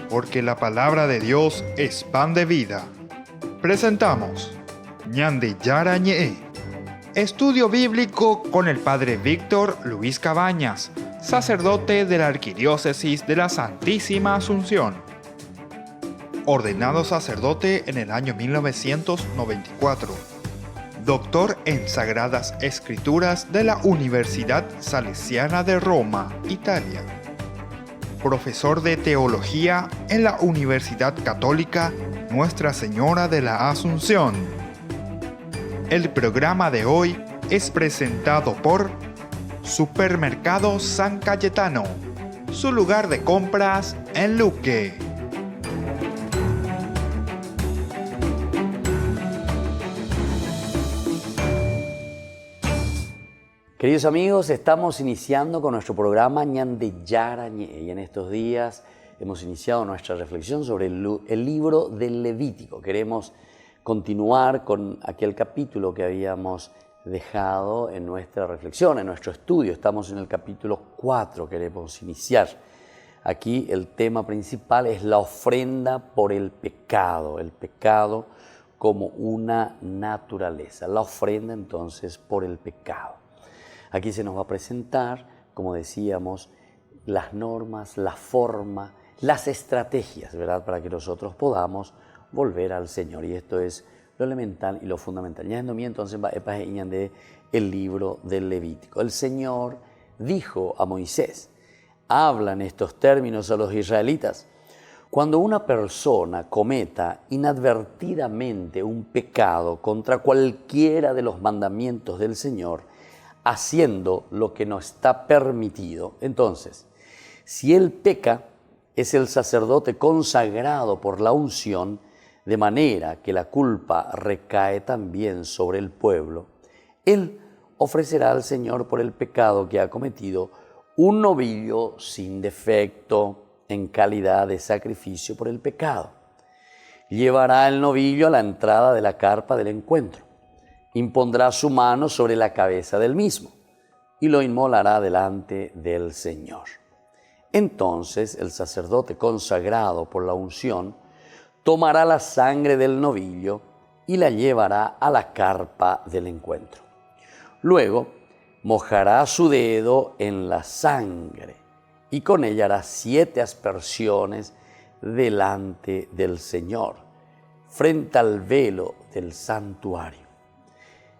Porque la palabra de Dios es pan de vida. Presentamos Ñande Yara Ñe, estudio bíblico con el Padre Víctor Luis Cabañas, sacerdote de la Arquidiócesis de la Santísima Asunción. Ordenado sacerdote en el año 1994. Doctor en Sagradas Escrituras de la Universidad Salesiana de Roma, Italia. Profesor de Teología en la Universidad Católica Nuestra Señora de la Asunción. El programa de hoy es presentado por Supermercado San Cayetano, su lugar de compras en Luque. Queridos amigos, estamos iniciando con nuestro programa Ñande Yara Ñe, y en estos días hemos iniciado nuestra reflexión sobre el libro del Levítico. Queremos continuar con aquel capítulo que habíamos dejado en nuestra reflexión, en nuestro estudio. Estamos en el capítulo 4, queremos iniciar. Aquí el tema principal es la ofrenda por el pecado como una naturaleza. La ofrenda entonces por el pecado. Aquí se nos va a presentar, como decíamos, las normas, la forma, las estrategias, ¿verdad? Para que nosotros podamos volver al Señor. Y esto es lo elemental y lo fundamental. Ya entonces va el libro del Levítico. El Señor dijo a Moisés, habla en estos términos a los israelitas: cuando una persona cometa inadvertidamente un pecado contra cualquiera de los mandamientos del Señor, haciendo lo que no está permitido, entonces, si él peca, es el sacerdote consagrado por la unción, de manera que la culpa recae también sobre el pueblo. Él ofrecerá al Señor por el pecado que ha cometido un novillo sin defecto en calidad de sacrificio por el pecado. Llevará el novillo a la entrada de la carpa del encuentro. Impondrá su mano sobre la cabeza del mismo y lo inmolará delante del Señor. Entonces el sacerdote consagrado por la unción tomará la sangre del novillo y la llevará a la carpa del encuentro. Luego mojará su dedo en la sangre y con ella hará 7 aspersiones delante del Señor, frente al velo del santuario.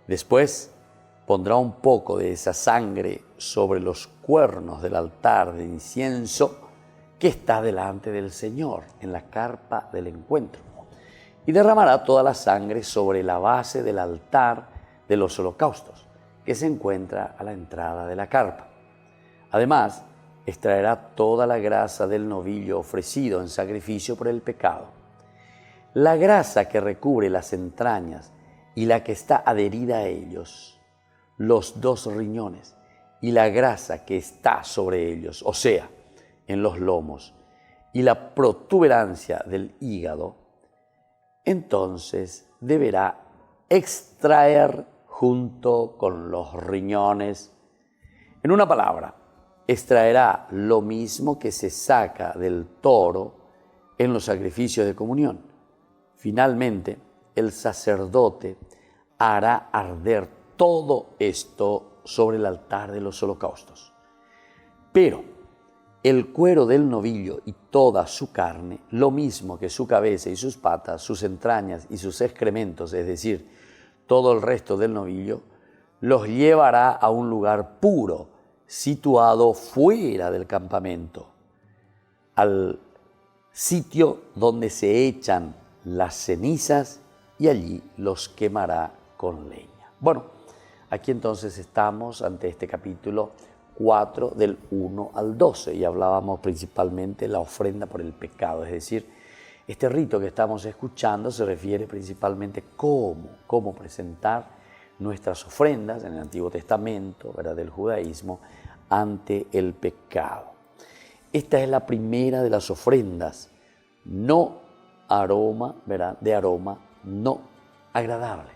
Después pondrá un poco de esa sangre sobre los cuernos del altar de incienso que está delante del Señor en la carpa del encuentro, y derramará toda la sangre sobre la base del altar de los holocaustos que se encuentra a la entrada de la carpa. Además, extraerá toda la grasa del novillo ofrecido en sacrificio por el pecado. La grasa que recubre las entrañas y la que está adherida a ellos, los 2 riñones, y la grasa que está sobre ellos, o sea, en los lomos, y la protuberancia del hígado, entonces deberá extraer junto con los riñones. En una palabra, extraerá lo mismo que se saca del toro en los sacrificios de comunión. Finalmente, el sacerdote hará arder todo esto sobre el altar de los holocaustos. Pero el cuero del novillo y toda su carne, lo mismo que su cabeza y sus patas, sus entrañas y sus excrementos, es decir, todo el resto del novillo, los llevará a un lugar puro, situado fuera del campamento, al sitio donde se echan las cenizas, y allí los quemará con leña. Bueno, aquí entonces estamos ante este capítulo 4 del 1 al 12 y hablábamos principalmente de la ofrenda por el pecado, es decir, este rito que estamos escuchando se refiere principalmente cómo presentar nuestras ofrendas en el Antiguo Testamento, ¿verdad?, del judaísmo ante el pecado. Esta es la primera de las ofrendas, no aroma, ¿verdad?, de aroma no agradable.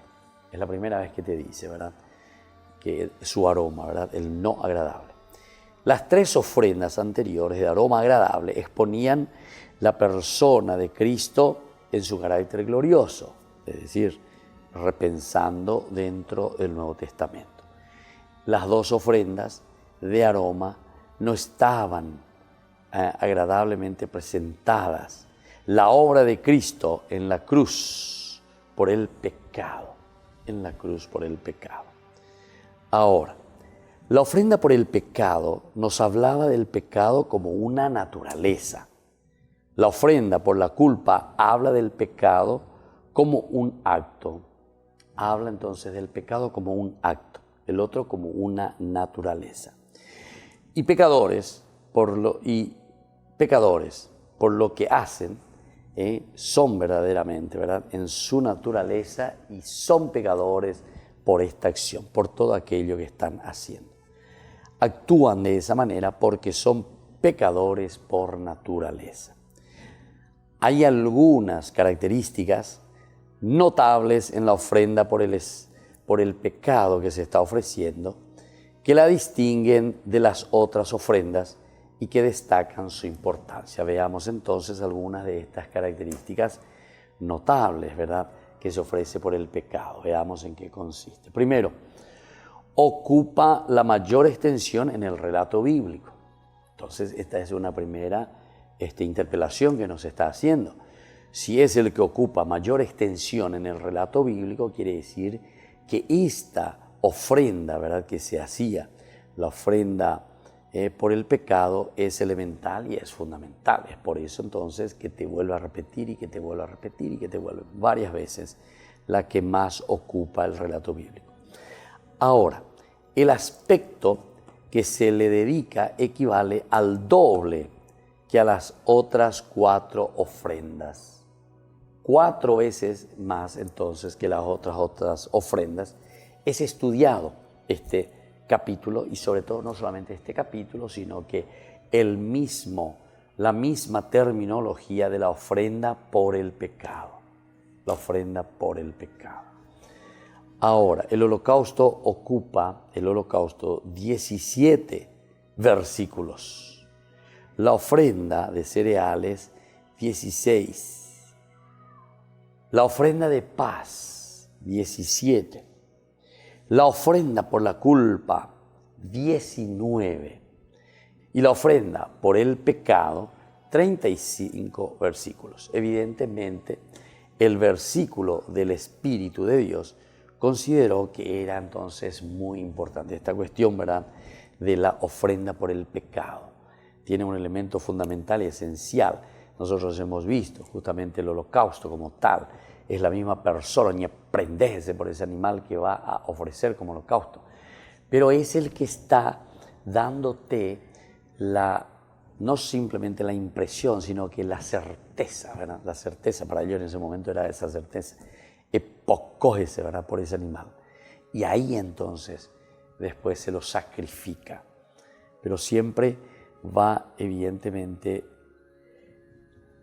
Es la primera vez que te dice, ¿verdad?, que su aroma, ¿verdad?, el no agradable. Las 3 ofrendas anteriores de aroma agradable exponían la persona de Cristo en su carácter glorioso, es decir, repensando dentro del Nuevo Testamento. Las 2 ofrendas de aroma no estaban agradablemente presentadas. La obra de Cristo en la cruz por el pecado, en la cruz por el pecado. Ahora, la ofrenda por el pecado nos hablaba del pecado como una naturaleza. La ofrenda por la culpa habla del pecado como un acto. Habla entonces del pecado como un acto, el otro como una naturaleza. Y pecadores, por lo que hacen, son verdaderamente, ¿verdad?, en su naturaleza, y son pecadores por esta acción, por todo aquello que están haciendo. Actúan de esa manera porque son pecadores por naturaleza. Hay algunas características notables en la ofrenda por el pecado que se está ofreciendo, que la distinguen de las otras ofrendas y que destacan su importancia. Veamos entonces algunas de estas características notables, ¿verdad?, que se ofrece por el pecado. Veamos en qué consiste. Primero, ocupa la mayor extensión en el relato bíblico. Entonces, esta es una primera interpelación que nos está haciendo. Si es el que ocupa mayor extensión en el relato bíblico, quiere decir que esta ofrenda, ¿verdad?, que se hacía, la ofrenda por el pecado, es elemental y es fundamental. Es por eso entonces que te vuelve a repetir y que te vuelve a repetir y que te vuelve varias veces la que más ocupa el relato bíblico. Ahora, el aspecto que se le dedica equivale al doble que a las otras 4 ofrendas. 4 veces más entonces que las otras ofrendas. Es estudiado este capítulo, y sobre todo no solamente este capítulo, sino que la misma terminología de la ofrenda por el pecado. La ofrenda por el pecado. Ahora, el holocausto ocupa 17 versículos. La ofrenda de cereales, 16. La ofrenda de paz, 17. La ofrenda por la culpa, 19. Y la ofrenda por el pecado, 35 versículos. Evidentemente, el versículo del Espíritu de Dios consideró que era entonces muy importante esta cuestión, ¿verdad?, de la ofrenda por el pecado. Tiene un elemento fundamental y esencial. Nosotros hemos visto justamente el holocausto como tal. Es la misma persona, ni prendese por ese animal que va a ofrecer como holocausto. Pero es el que está dándote no simplemente la impresión, sino que la certeza, ¿verdad? La certeza para ellos en ese momento era esa certeza. Cógese, ¿verdad?, por ese animal. Y ahí entonces después se lo sacrifica. Pero siempre va evidentemente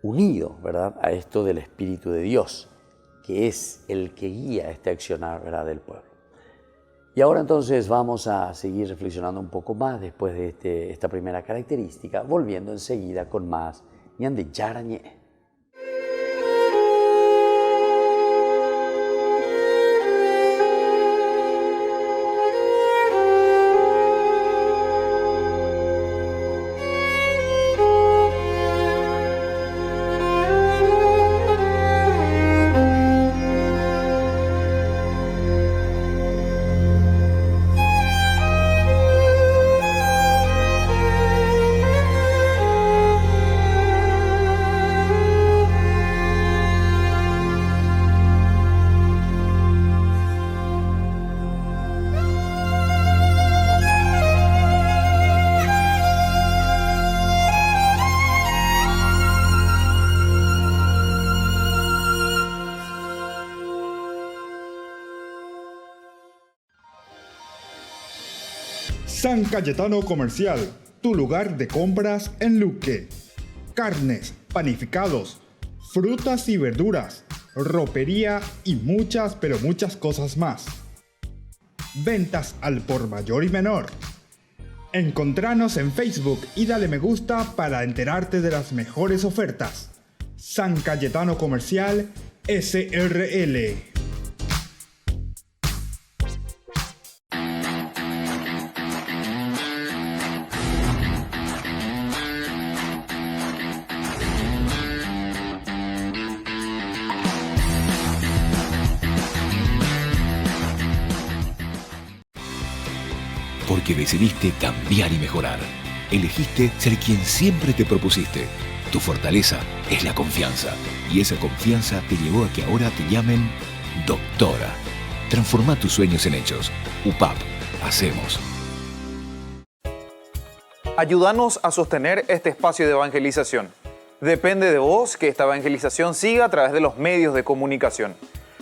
unido, ¿verdad?, a esto del Espíritu de Dios, que es el que guía este accionar, ¿verdad?, del pueblo. Y ahora entonces vamos a seguir reflexionando un poco más después de esta primera característica, volviendo enseguida con más ñande yarañe. San Cayetano Comercial, tu lugar de compras en Luque. Carnes, panificados, frutas y verduras, ropería y muchas, pero muchas cosas más. Ventas al por mayor y menor. Encontranos en Facebook y dale me gusta para enterarte de las mejores ofertas. San Cayetano Comercial SRL. Porque decidiste cambiar y mejorar. Elegiste ser quien siempre te propusiste. Tu fortaleza es la confianza. Y esa confianza te llevó a que ahora te llamen doctora. Transforma tus sueños en hechos. UPAP. Hacemos. Ayúdanos a sostener este espacio de evangelización. Depende de vos que esta evangelización siga a través de los medios de comunicación.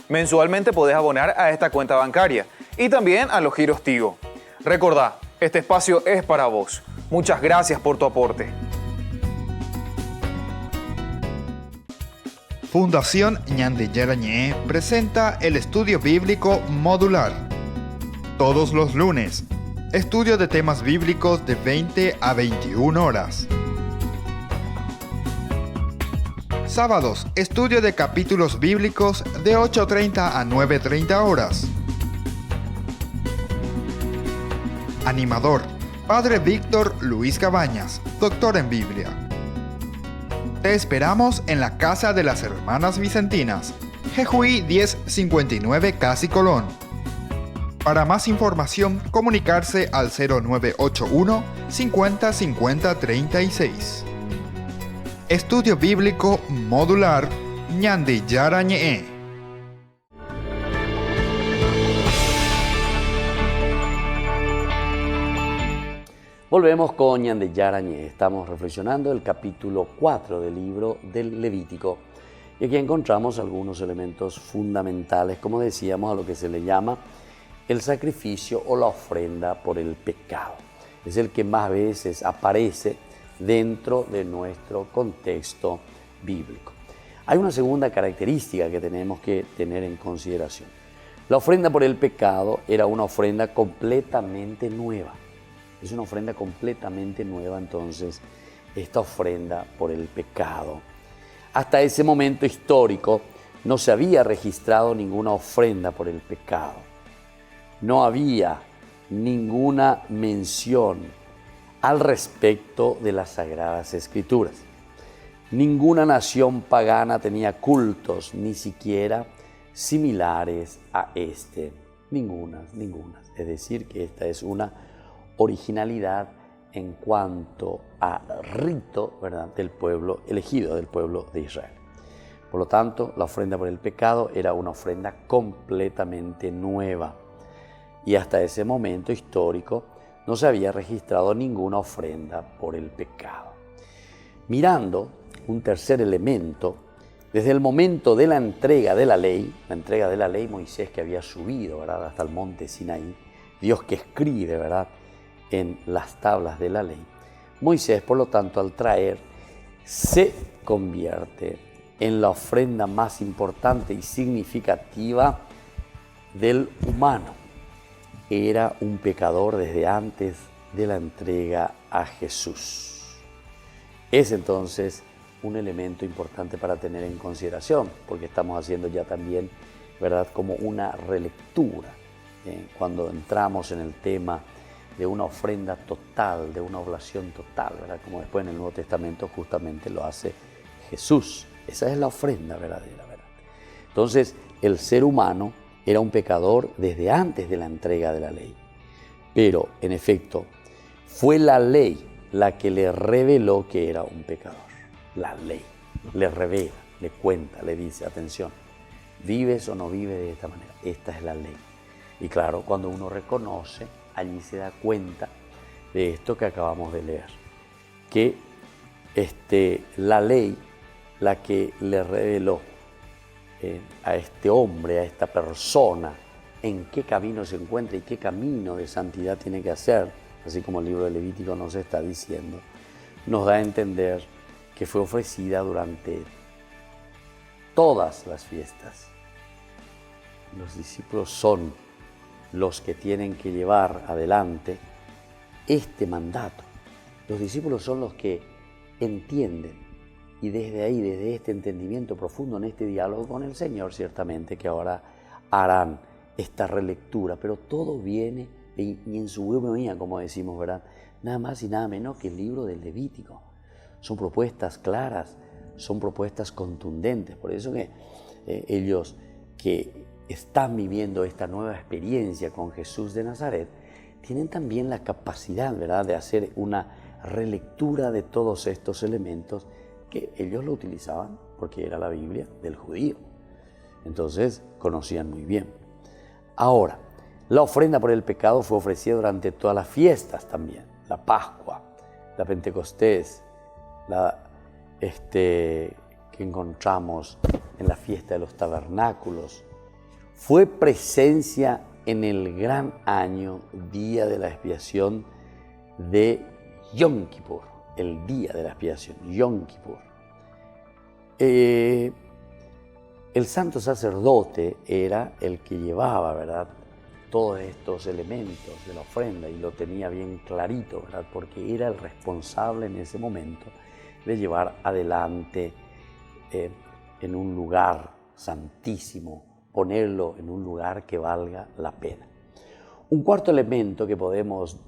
Mensualmente podés abonar a esta cuenta bancaria y también a los giros Tigo. Recordá, este espacio es para vos. Muchas gracias por tu aporte. Fundación Ñande Yarañé presenta el estudio bíblico modular. Todos los lunes, estudio de temas bíblicos de 20 a 21 horas. Sábados, estudio de capítulos bíblicos de 8:30 a 9:30 horas. Animador, Padre Víctor Luis Cabañas, doctor en Biblia. Te esperamos en la Casa de las Hermanas Vicentinas, Jejuí 1059 Casi Colón. Para más información, comunicarse al 0981 50 50 36. Estudio Bíblico Modular Ñande Yarañé. Volvemos con Ñande Yarañé. Estamos reflexionando el capítulo 4 del libro del Levítico. Y aquí encontramos algunos elementos fundamentales, como decíamos, a lo que se le llama el sacrificio o la ofrenda por el pecado. Es el que más veces aparece dentro de nuestro contexto bíblico. Hay una segunda característica que tenemos que tener en consideración. La ofrenda por el pecado era una ofrenda completamente nueva. Es una ofrenda completamente nueva, entonces, esta ofrenda por el pecado. Hasta ese momento histórico no se había registrado ninguna ofrenda por el pecado. No había ninguna mención al respecto de las Sagradas Escrituras. Ninguna nación pagana tenía cultos, ni siquiera similares a este. Ninguna. Es decir, que esta es una originalidad en cuanto a rito, ¿verdad?, del pueblo elegido, del pueblo de Israel. Por lo tanto, la ofrenda por el pecado era una ofrenda completamente nueva. Y hasta ese momento histórico no se había registrado ninguna ofrenda por el pecado. Mirando un tercer elemento, desde el momento de la entrega de la ley, Moisés que había subido, ¿verdad?, hasta el monte Sinaí, Dios que escribe, ¿verdad?, en las tablas de la ley. Moisés, por lo tanto, al traer, se convierte en la ofrenda más importante y significativa del humano. Era un pecador desde antes de la entrega a Jesús. Es entonces un elemento importante para tener en consideración, porque estamos haciendo ya también, ¿verdad?, como una relectura, cuando entramos en el tema de una ofrenda total, de una oblación total, ¿verdad?, como después en el Nuevo Testamento justamente lo hace Jesús. Esa es la ofrenda verdadera, ¿verdad? Entonces, el ser humano era un pecador desde antes de la entrega de la ley. Pero, en efecto, fue la ley la que le reveló que era un pecador. La ley le revela, le cuenta, le dice, atención, ¿vives o no vives de esta manera? Esta es la ley. Y claro, cuando uno reconoce, allí se da cuenta de esto que acabamos de leer, que la ley, la que le reveló a este hombre, a esta persona, en qué camino se encuentra y qué camino de santidad tiene que hacer, así como el libro de Levítico nos está diciendo, nos da a entender que fue ofrecida durante todas las fiestas. Los discípulos son los que tienen que llevar adelante este mandato. Los discípulos son los que entienden y desde ahí, desde este entendimiento profundo en este diálogo con el Señor, ciertamente que ahora harán esta relectura, pero todo viene y en su humanía, como decimos, ¿verdad? Nada más y nada menos que el libro del Levítico. Son propuestas claras, son propuestas contundentes, por eso que ellos que están viviendo esta nueva experiencia con Jesús de Nazaret, tienen también la capacidad, ¿verdad?, de hacer una relectura de todos estos elementos que ellos lo utilizaban porque era la Biblia del judío. Entonces conocían muy bien. Ahora, la ofrenda por el pecado fue ofrecida durante todas las fiestas también. La Pascua, la Pentecostés, que encontramos en la fiesta de los tabernáculos. Fue presencia en el gran año, día de la expiación de Yom Kippur, el día de la expiación, Yom Kippur. El santo sacerdote era el que llevaba, ¿verdad?, todos estos elementos de la ofrenda y lo tenía bien clarito, ¿verdad?, porque era el responsable en ese momento de llevar adelante en un lugar santísimo, ponerlo en un lugar que valga la pena. Un cuarto elemento que podemos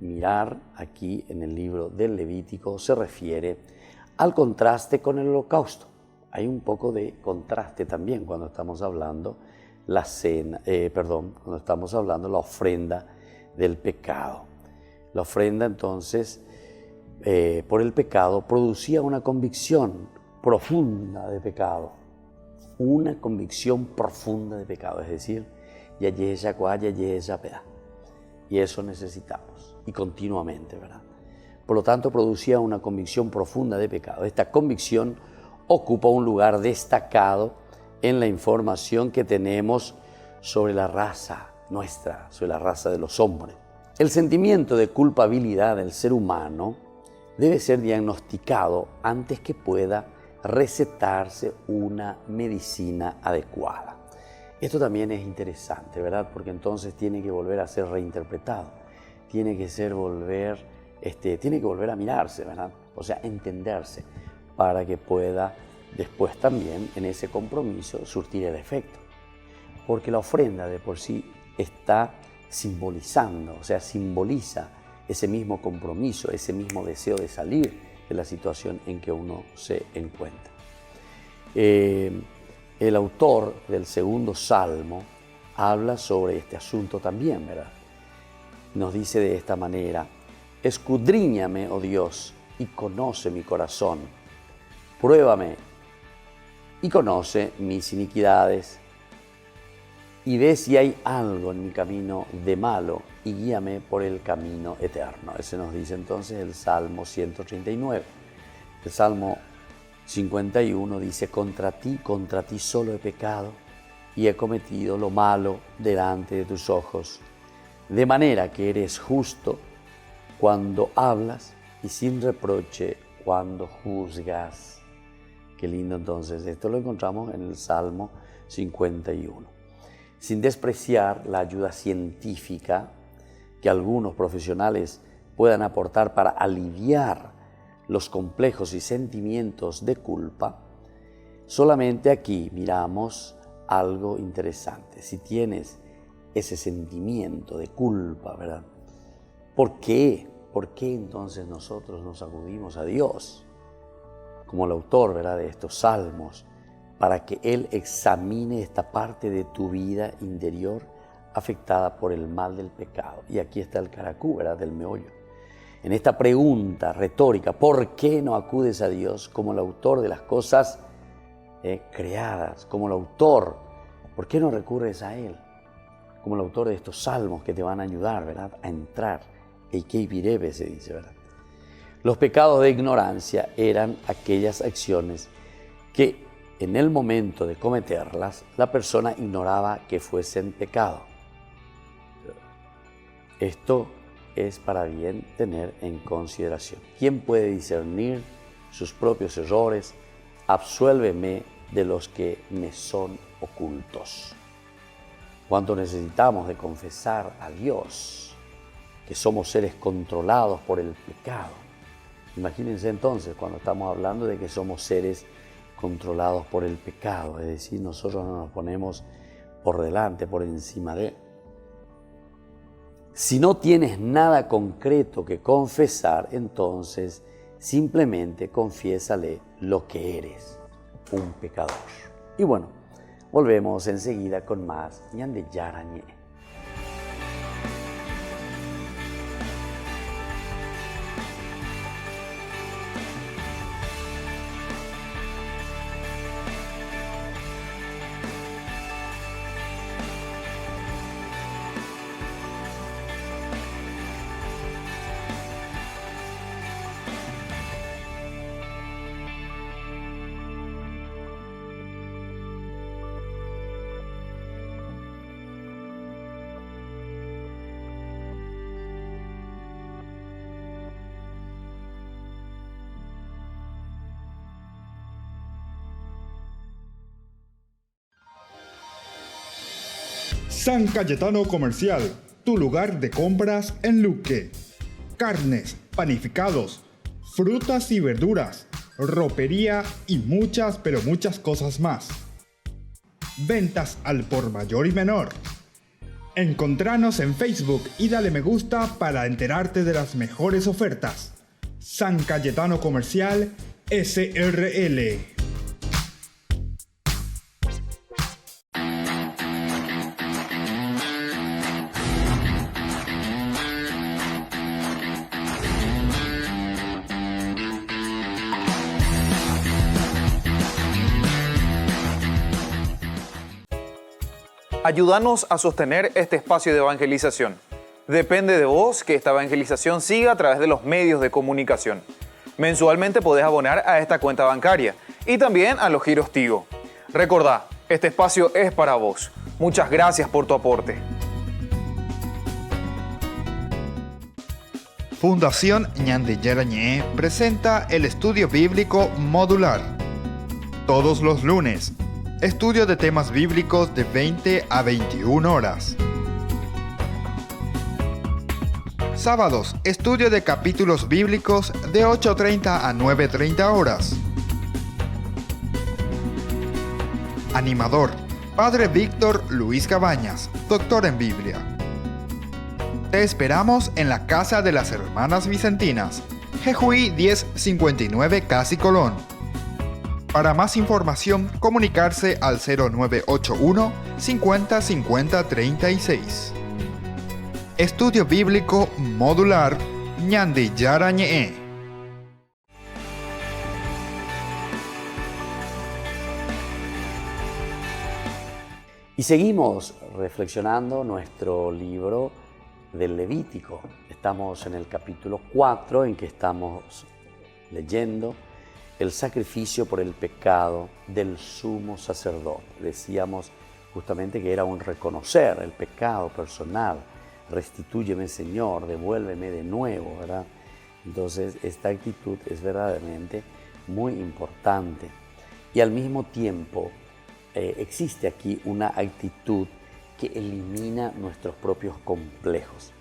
mirar aquí en el libro del Levítico se refiere al contraste con el holocausto. Hay un poco de contraste también cuando estamos hablando cuando estamos hablando la ofrenda del pecado. La ofrenda entonces por el pecado producía una convicción profunda de pecado, una convicción profunda de pecado, es decir, y eso necesitamos y continuamente, ¿verdad? Por lo tanto, producía una convicción profunda de pecado. Esta convicción ocupa un lugar destacado en la información que tenemos sobre la raza nuestra, sobre la raza de los hombres. El sentimiento de culpabilidad del ser humano debe ser diagnosticado antes que pueda recetarse una medicina adecuada. Esto también es interesante, ¿verdad? Porque entonces tiene que volver a ser reinterpretado, tiene que volver a mirarse, ¿verdad? O sea, entenderse para que pueda después también en ese compromiso surtir el efecto. Porque la ofrenda de por sí está simbolizando, o sea, simboliza ese mismo compromiso, ese mismo deseo de salir de la situación en que uno se encuentra. El autor del segundo salmo habla sobre este asunto también, ¿verdad? Nos dice de esta manera: escudriñame, oh Dios, y conoce mi corazón. Pruébame y conoce mis iniquidades. Y ve si hay algo en mi camino de malo y guíame por el camino eterno. Ese nos dice entonces el Salmo 139. El Salmo 51 dice: contra ti solo he pecado y he cometido lo malo delante de tus ojos. De manera que eres justo cuando hablas y sin reproche cuando juzgas. Qué lindo entonces. Esto lo encontramos en el Salmo 51. Sin despreciar la ayuda científica que algunos profesionales puedan aportar para aliviar los complejos y sentimientos de culpa, solamente aquí miramos algo interesante. Si tienes ese sentimiento de culpa, ¿verdad? ¿Por qué? ¿Por qué entonces nosotros nos acudimos a Dios? Como el autor, ¿verdad?, de estos salmos, para que Él examine esta parte de tu vida interior afectada por el mal del pecado. Y aquí está el caracú, ¿verdad?, del meollo. En esta pregunta retórica, ¿por qué no acudes a Dios como el autor de las cosas creadas? Como el autor, ¿por qué no recurres a Él? Como el autor de estos salmos que te van a ayudar, ¿verdad?, a entrar. Eikei pirebe se dice, ¿verdad? Los pecados de ignorancia eran aquellas acciones que en el momento de cometerlas, la persona ignoraba que fuesen pecado. Esto es para bien tener en consideración. ¿Quién puede discernir sus propios errores? Absuélveme de los que me son ocultos. ¿Cuánto necesitamos de confesar a Dios que somos seres controlados por el pecado. Imagínense entonces cuando estamos hablando de que somos seres controlados por el pecado, es decir, nosotros no nos ponemos por delante, por encima de. Si no tienes nada concreto que confesar, entonces simplemente confiésale lo que eres, un pecador. Y bueno, volvemos enseguida con más Ñande Yarañé. San Cayetano Comercial, tu lugar de compras en Luque. Carnes, panificados, frutas y verduras, ropería y muchas, pero muchas cosas más. Ventas al por mayor y menor. Encontranos en Facebook y dale me gusta para enterarte de las mejores ofertas. San Cayetano Comercial, SRL. Ayúdanos a sostener este espacio de evangelización. Depende de vos que esta evangelización siga a través de los medios de comunicación. Mensualmente podés abonar a esta cuenta bancaria y también a los giros Tigo. Recordá, este espacio es para vos. Muchas gracias por tu aporte. Fundación Ñande Yarañé presenta el estudio bíblico modular. Todos los lunes, estudio de temas bíblicos de 20 a 21 horas. Sábados, estudio de capítulos bíblicos de 8:30 a 9:30 horas. Animador, Padre Víctor Luis Cabañas, doctor en Biblia. Te esperamos en la Casa de las Hermanas Vicentinas, Jejuí 1059 Casi Colón. Para más información, comunicarse al 0981 50 50 36. Estudio Bíblico Modular Ñande Yarañé. Y seguimos reflexionando nuestro libro del Levítico. Estamos en el capítulo 4 en que estamos leyendo el sacrificio por el pecado del sumo sacerdote. Decíamos justamente que era un reconocer el pecado personal. Restitúyeme, Señor, devuélveme de nuevo, ¿verdad? Entonces, esta actitud es verdaderamente muy importante. Y al mismo tiempo, existe aquí una actitud que elimina nuestros propios complejos.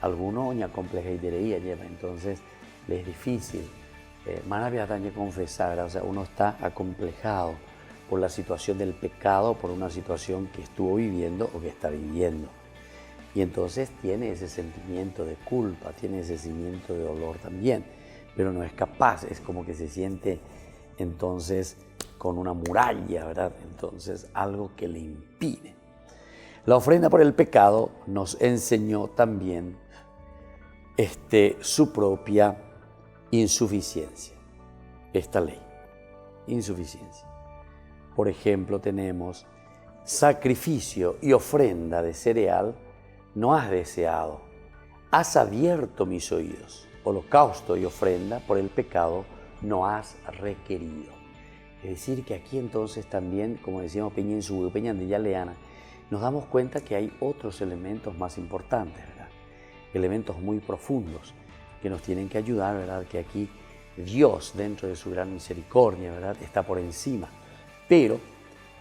Algunos ya compleja y lleva, entonces les es difícil. Maravilla también confesar, o sea, uno está acomplejado por la situación del pecado, por una situación que estuvo viviendo o que está viviendo. Y entonces tiene ese sentimiento de culpa, tiene ese sentimiento de dolor también, pero no es capaz, es como que se siente entonces con una muralla, ¿verdad? Entonces algo que le impide. La ofrenda por el pecado nos enseñó también su propia insuficiencia, esta ley, insuficiencia. Por ejemplo, tenemos sacrificio y ofrenda de cereal no has deseado, has abierto mis oídos, holocausto y ofrenda por el pecado no has requerido. Es decir, que aquí entonces también, como decíamos Peña en su Peña de Yaleana, nos damos cuenta que hay otros elementos más importantes, ¿verdad? Elementos muy profundos que nos tienen que ayudar, ¿verdad? Que aquí Dios, dentro de su gran misericordia, ¿verdad? Está por encima. Pero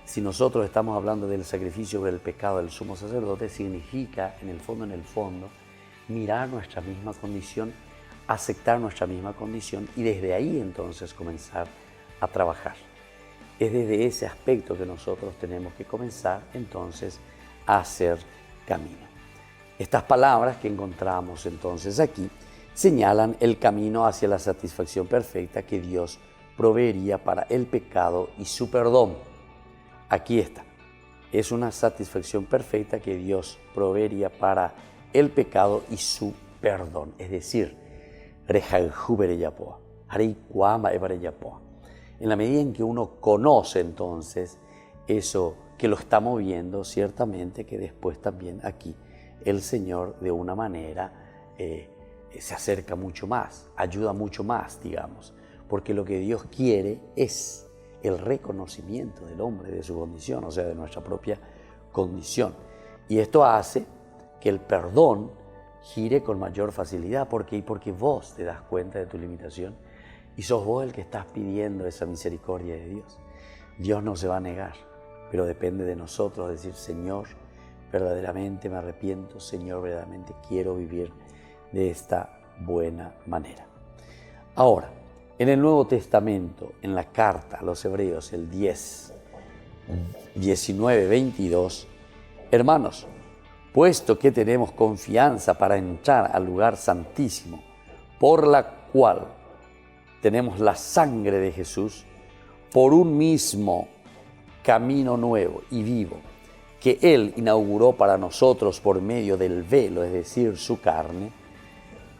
si nosotros estamos hablando del sacrificio por el pecado del sumo sacerdote, significa, en el fondo, mirar nuestra misma condición, aceptar nuestra misma condición y desde ahí entonces comenzar a trabajar. Es desde ese aspecto que nosotros tenemos que comenzar entonces a hacer camino. Estas palabras que encontramos entonces aquí señalan el camino hacia la satisfacción perfecta que Dios proveería para el pecado y su perdón. Aquí está. Es una satisfacción perfecta que Dios proveería para el pecado y su perdón. Es decir, en la medida en que uno conoce entonces eso que lo está moviendo, ciertamente que después también aquí el Señor de una manera se acerca mucho más, ayuda mucho más, digamos, porque lo que Dios quiere es el reconocimiento del hombre de su condición, o sea, de nuestra propia condición. Y esto hace que el perdón gire con mayor facilidad. ¿Por qué? Porque vos te das cuenta de tu limitación y sos vos el que estás pidiendo esa misericordia de Dios. Dios no se va a negar, pero depende de nosotros decir, Señor, verdaderamente me arrepiento, Señor, verdaderamente quiero vivir de esta buena manera. Ahora, en el Nuevo Testamento, en la carta a los Hebreos, el 19:22, hermanos, puesto que tenemos confianza para entrar al lugar santísimo, por la cual tenemos la sangre de Jesús, por un mismo camino nuevo y vivo, que Él inauguró para nosotros por medio del velo, es decir, su carne,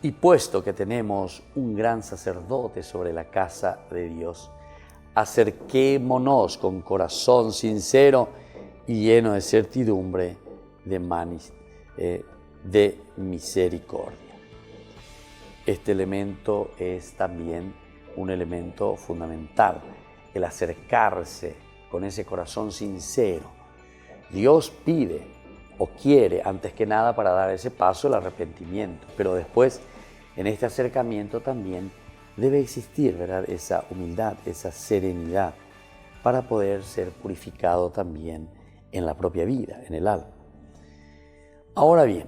y puesto que tenemos un gran sacerdote sobre la casa de Dios, acerquémonos con corazón sincero y lleno de certidumbre de misericordia. Este elemento es también un elemento fundamental, el acercarse con ese corazón sincero. Dios pide o quiere, antes que nada, para dar ese paso, el arrepentimiento, pero después, en este acercamiento también debe existir, ¿verdad?, esa humildad, esa serenidad, para poder ser purificado también en la propia vida, en el alma. Ahora bien,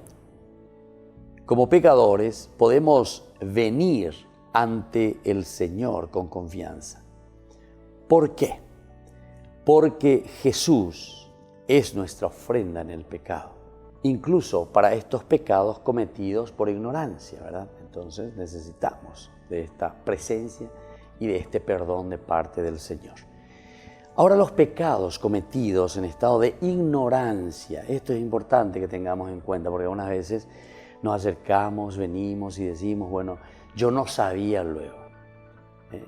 como pecadores podemos venir ante el Señor con confianza. ¿Por qué? Porque Jesús es nuestra ofrenda en el pecado, incluso para estos pecados cometidos por ignorancia, ¿verdad? Entonces necesitamos de esta presencia y de este perdón de parte del Señor. Ahora, los pecados cometidos en estado de ignorancia, esto es importante que tengamos en cuenta, porque algunas veces nos acercamos, venimos y decimos, bueno, yo no sabía luego.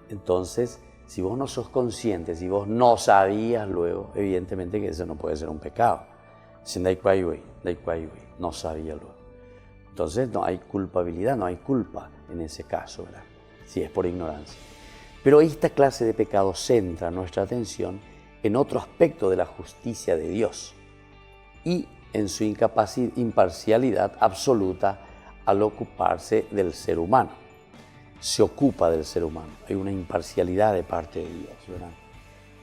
Entonces, si vos no sos consciente, si vos no sabías luego, evidentemente que eso no puede ser un pecado. No sabía luego. Entonces no hay culpabilidad, no hay culpa en ese caso, ¿verdad?, si es por ignorancia. Pero esta clase de pecado centra nuestra atención en otro aspecto de la justicia de Dios y en su imparcialidad absoluta al ocuparse del ser humano. Se ocupa del ser humano, hay una imparcialidad de parte de Dios, ¿verdad?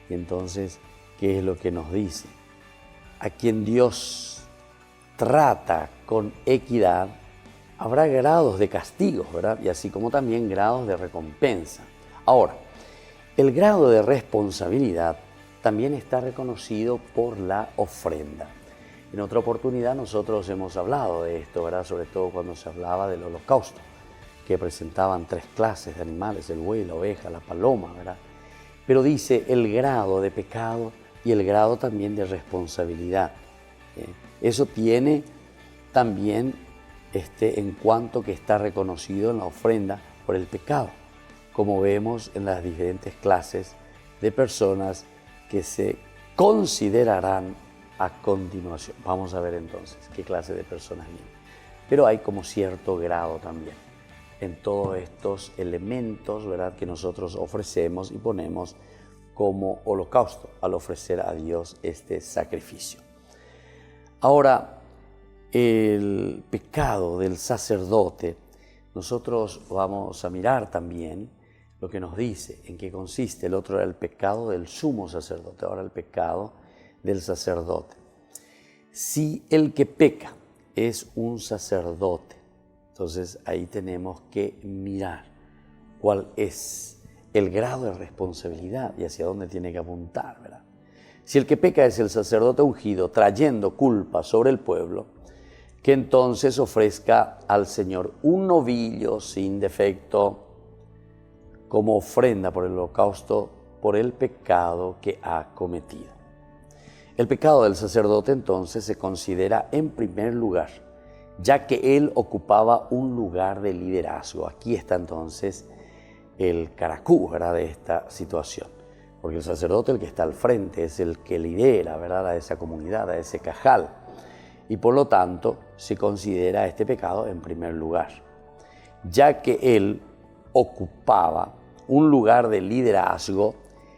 Y entonces, ¿qué es lo que nos dice? A quien Dios trata con equidad, habrá grados de castigos, ¿verdad? Y así como también grados de recompensa. Ahora, el grado de responsabilidad también está reconocido por la ofrenda. En otra oportunidad nosotros hemos hablado de esto, ¿verdad?, sobre todo cuando se hablaba del holocausto, que presentaban 3 clases de animales, el buey, la oveja, la paloma, ¿verdad? Pero dice el grado de pecado y el grado también de responsabilidad. Eso tiene también en cuanto que está reconocido en la ofrenda por el pecado, como vemos en las diferentes clases de personas que se considerarán a continuación. Vamos a ver entonces qué clase de personas vienen. Pero hay como cierto grado también en todos estos elementos, ¿verdad?, que nosotros ofrecemos y ponemos como holocausto al ofrecer a Dios este sacrificio. Ahora, el pecado del sacerdote, nosotros vamos a mirar también lo que nos dice, en qué consiste. El otro era el pecado del sumo sacerdote, ahora el pecado del sacerdote. Si el que peca es un sacerdote, Entonces ahí tenemos que mirar cuál es el grado de responsabilidad y hacia dónde tiene que apuntar, ¿verdad? Si el que peca es el sacerdote ungido trayendo culpa sobre el pueblo, que entonces ofrezca al Señor un novillo sin defecto como ofrenda por el holocausto por el pecado que ha cometido. El pecado del sacerdote entonces se considera en primer lugar, ya que él ocupaba un lugar de liderazgo. Aquí está entonces el caracú, ¿verdad?, de esta situación. Porque el sacerdote, el que está al frente, es el que lidera, ¿verdad?, a esa comunidad, a ese cajal. Y por lo tanto se considera este pecado en primer lugar, ya que él ocupaba un lugar de liderazgo.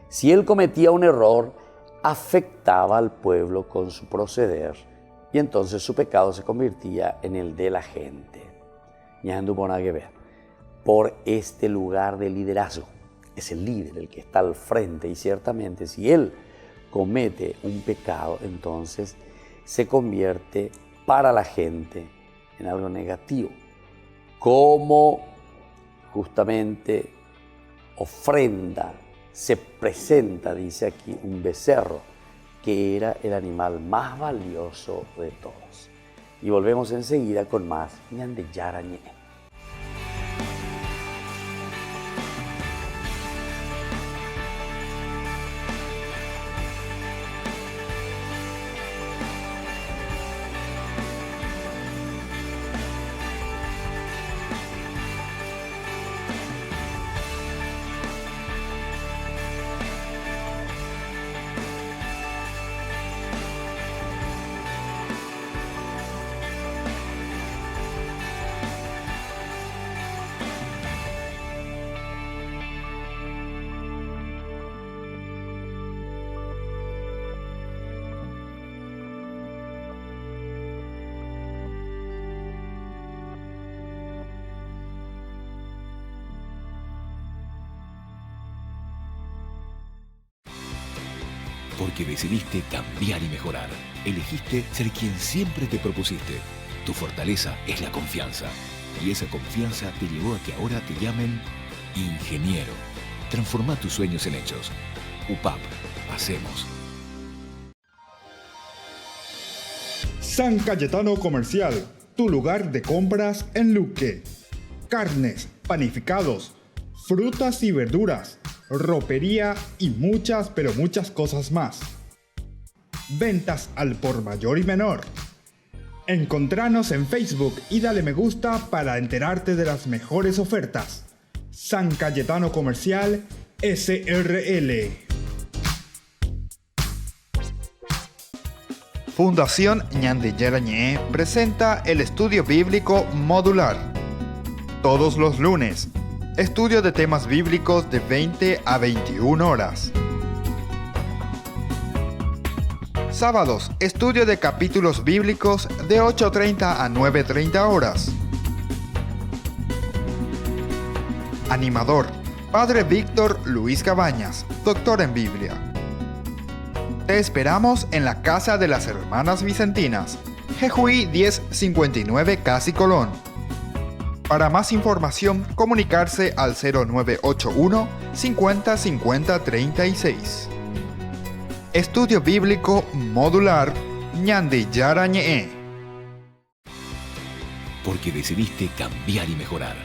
Si él cometía un error, afectaba al pueblo con su proceder y entonces su pecado se convertía en el de la gente. Por este lugar de liderazgo, es el líder el que está al frente y ciertamente si él comete un pecado, entonces se convierte para la gente en algo negativo, como justamente ofrenda. Se presenta, dice aquí, un becerro, que era el animal más valioso de todos. Y volvemos enseguida con más Ñande Yara Ñe. Porque decidiste cambiar y mejorar. Elegiste ser quien siempre te propusiste. Tu fortaleza es la confianza. Y esa confianza te llevó a que ahora te llamen ingeniero. Transforma tus sueños en hechos. UPAP. Hacemos. San Cayetano Comercial, tu lugar de compras en Luque. Carnes, panificados, frutas y verduras, ropería y muchas, pero muchas cosas más. Ventas al por mayor y menor. Encontranos en Facebook y dale me gusta para enterarte de las mejores ofertas. San Cayetano Comercial SRL. Fundación Ñande Yara Ñe presenta el estudio bíblico modular. Todos los lunes, estudio de temas bíblicos de 20 a 21 horas. Sábados, estudio de capítulos bíblicos de 8:30 a 9:30 horas. Animador, Padre Víctor Luis Cabañas, doctor en Biblia. Te esperamos en la Casa de las Hermanas Vicentinas, Jejuí 1059 Casi Colón. Para más información, comunicarse al 0981 50 50 36. Estudio Bíblico Modular Ñande Yara Ñe. Porque decidiste cambiar y mejorar.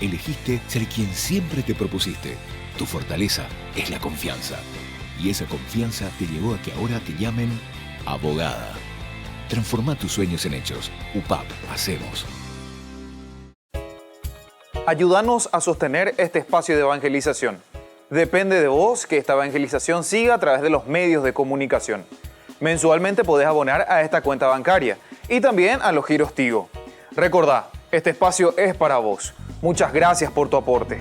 Elegiste ser quien siempre te propusiste. Tu fortaleza es la confianza. Y esa confianza te llevó a que ahora te llamen abogada. Transforma tus sueños en hechos. UPAP. Hacemos. Ayúdanos a sostener este espacio de evangelización. Depende de vos que esta evangelización siga a través de los medios de comunicación. Mensualmente podés abonar a esta cuenta bancaria y también a los giros Tigo. Recordá, este espacio es para vos. Muchas gracias por tu aporte.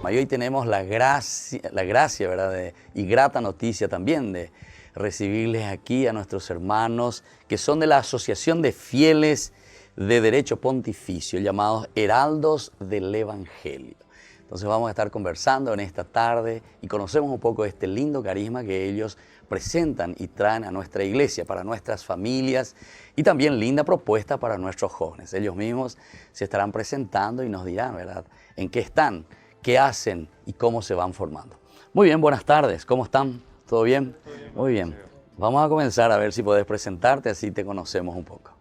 programa. Y hoy tenemos la gracia, ¿verdad? Y grata noticia también de recibirles aquí a nuestros hermanos que son de la Asociación de Fieles de Derecho Pontificio, llamados Heraldos del Evangelio. Entonces vamos a estar conversando en esta tarde y conocemos un poco de este lindo carisma que ellos presentan y traen a nuestra iglesia, para nuestras familias, y también linda propuesta para nuestros jóvenes. Ellos mismos se estarán presentando y nos dirán, ¿verdad?, en qué están, qué hacen y cómo se van formando. Muy bien, buenas tardes. ¿Cómo están? ¿Todo bien? Muy bien. Vamos a comenzar a ver si puedes presentarte, así te conocemos un poco.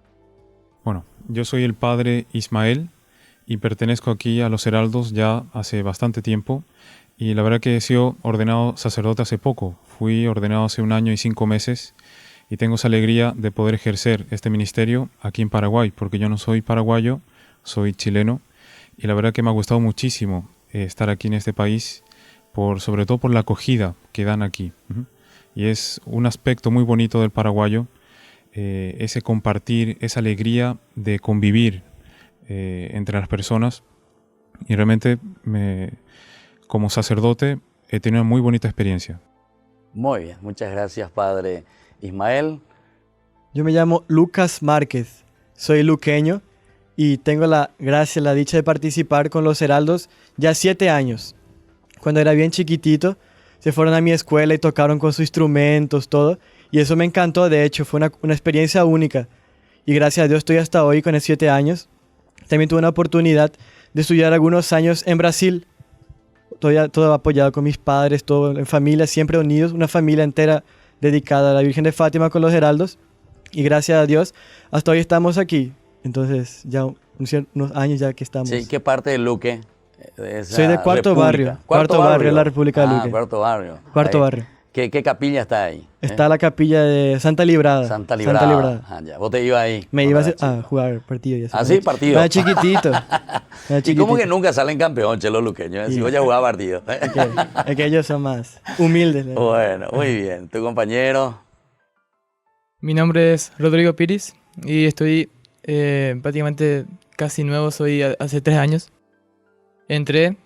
Bueno, yo soy el padre Ismael y pertenezco aquí a los Heraldos ya hace bastante tiempo. Y la verdad que he sido ordenado sacerdote hace poco. Fui ordenado hace 1 año y 5 meses y tengo esa alegría de poder ejercer este ministerio aquí en Paraguay, porque yo no soy paraguayo, soy chileno. Y la verdad que me ha gustado muchísimo estar aquí en este país, sobre todo por la acogida que dan aquí. Y es un aspecto muy bonito del paraguayo, ese compartir, esa alegría de convivir entre las personas. Y realmente como sacerdote he tenido una muy bonita experiencia. Muy bien, muchas gracias, padre Ismael. Yo me llamo Lucas Márquez, soy luqueño y tengo la gracia, la dicha de participar con los Heraldos ya 7 años. Cuando era bien chiquitito, se fueron a mi escuela y tocaron con sus instrumentos, todo, y eso me encantó. De hecho, fue una experiencia única. Y gracias a Dios estoy hasta hoy con 7 años. También tuve una oportunidad de estudiar algunos años en Brasil, todo apoyado con mis padres, todo en familia, siempre unidos, una familia entera dedicada a la Virgen de Fátima con los Heraldos. Y gracias a Dios, hasta hoy estamos aquí. Entonces, ya unos años ya que estamos. Sí, ¿qué parte de Luque? Soy de Cuarto Barrio. Cuarto Barrio, la República de Luque. Cuarto Barrio. Cuarto Ahí. Barrio. ¿Qué capilla está ahí? Está la capilla de Santa Librada. Santa Librada. Ah, ya. ¿Vos te ibas ahí? Me iba a jugar partido. Y eso. ¿Ah, sí? ¿Partido? Era chiquitito. ¿Y cómo que nunca salen campeón, los luqueños? Si vos ya jugaba partido. Es que ellos son más humildes. Bueno, muy bien. ¿Tu compañero? Mi nombre es Rodrigo Piris y estoy prácticamente casi nuevo, soy hace 3 años. Entré,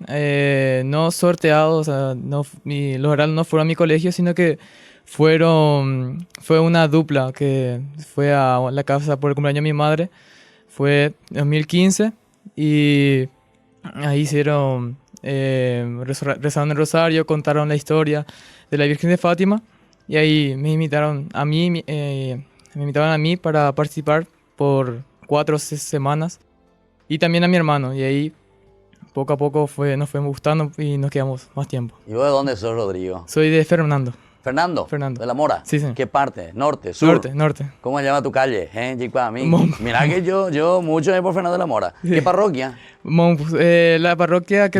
no sorteado, o sea, los Heraldos no fueron a mi colegio, sino que fue una dupla que fue a la casa por el cumpleaños de mi madre. Fue en 2015 y ahí rezaron el rosario, contaron la historia de la Virgen de Fátima y ahí me invitaron a mí para participar por 4 semanas y también a mi hermano, y ahí poco a poco nos fue gustando y nos quedamos más tiempo. ¿Y vos de dónde sos, Rodrigo? Soy de Fernando. ¿Fernando? Fernando. ¿De la Mora? Sí, sí. ¿Qué parte? ¿Norte? ¿Sur? Norte. ¿Cómo se llama tu calle? Mirá que yo mucho es por Fernando de la Mora. Sí. ¿Qué parroquia? La parroquia...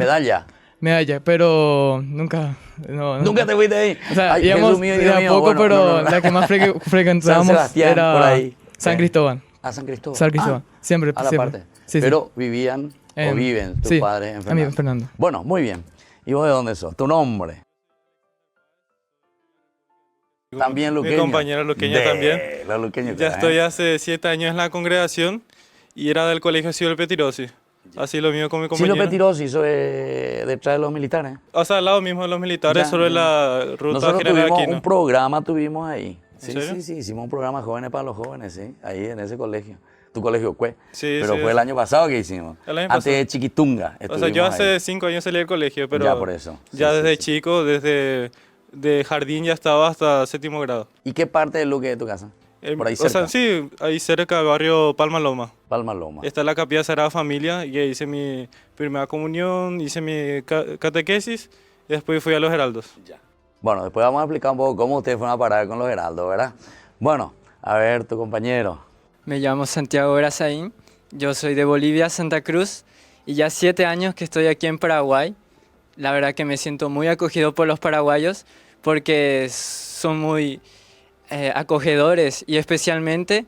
Medalla, pero nunca... ¿Nunca te fuiste ahí? O sea, Ay, íbamos Jesús mío, de Dios a mío. poco, Bueno, pero no. la que más frecuentábamos San Sebastián, era por ahí. San Cristóbal. ¿A San Cristóbal? San Cristóbal, siempre. A la siempre. parte. Sí, Pero vivían o viven tus padres en Fernando. En Fernando. Bueno, muy bien. ¿Y vos de dónde sos? ¿Tu nombre? También luqueño. Mi compañera luqueña también. La luqueña, Ya estoy hace 7 años en la congregación y era del colegio Silo Petirosi. Así lo mío con mi compañero. Silo Petirosi, eso es detrás de los militares. O sea, al lado mismo de los militares, Ya, sobre la ruta Nosotros general tuvimos Aquino. un programa, tuvimos ahí. Sí, ¿En serio? sí, hicimos un programa Jóvenes para los Jóvenes, sí, ahí en ese colegio. Tu colegio, ¿cuál? Sí, Pero sí. fue el año pasado que hicimos. El año Antes pasado. de Chiquitunga. O sea, yo estuvimos ahí. hace 5 años salí del colegio, pero Ya, por eso. ya Sí, desde sí. chico, desde de jardín ya estaba hasta 7º grado. ¿Y qué parte de Luque de tu casa? Por ahí O sea, cerca. sí, ahí cerca, barrio Palma Loma. Palma Loma. Está la capilla Sagrada Familia y ahí hice mi primera comunión, hice mi catequesis y después fui a los Heraldos. Bueno, después vamos a explicar un poco cómo ustedes fueron a parar con los Heraldos, ¿verdad? Bueno, a ver, tu compañero. Me llamo Santiago Brazaín, yo soy de Bolivia, Santa Cruz, y ya 7 años que estoy aquí en Paraguay. La verdad que me siento muy acogido por los paraguayos porque son muy acogedores y especialmente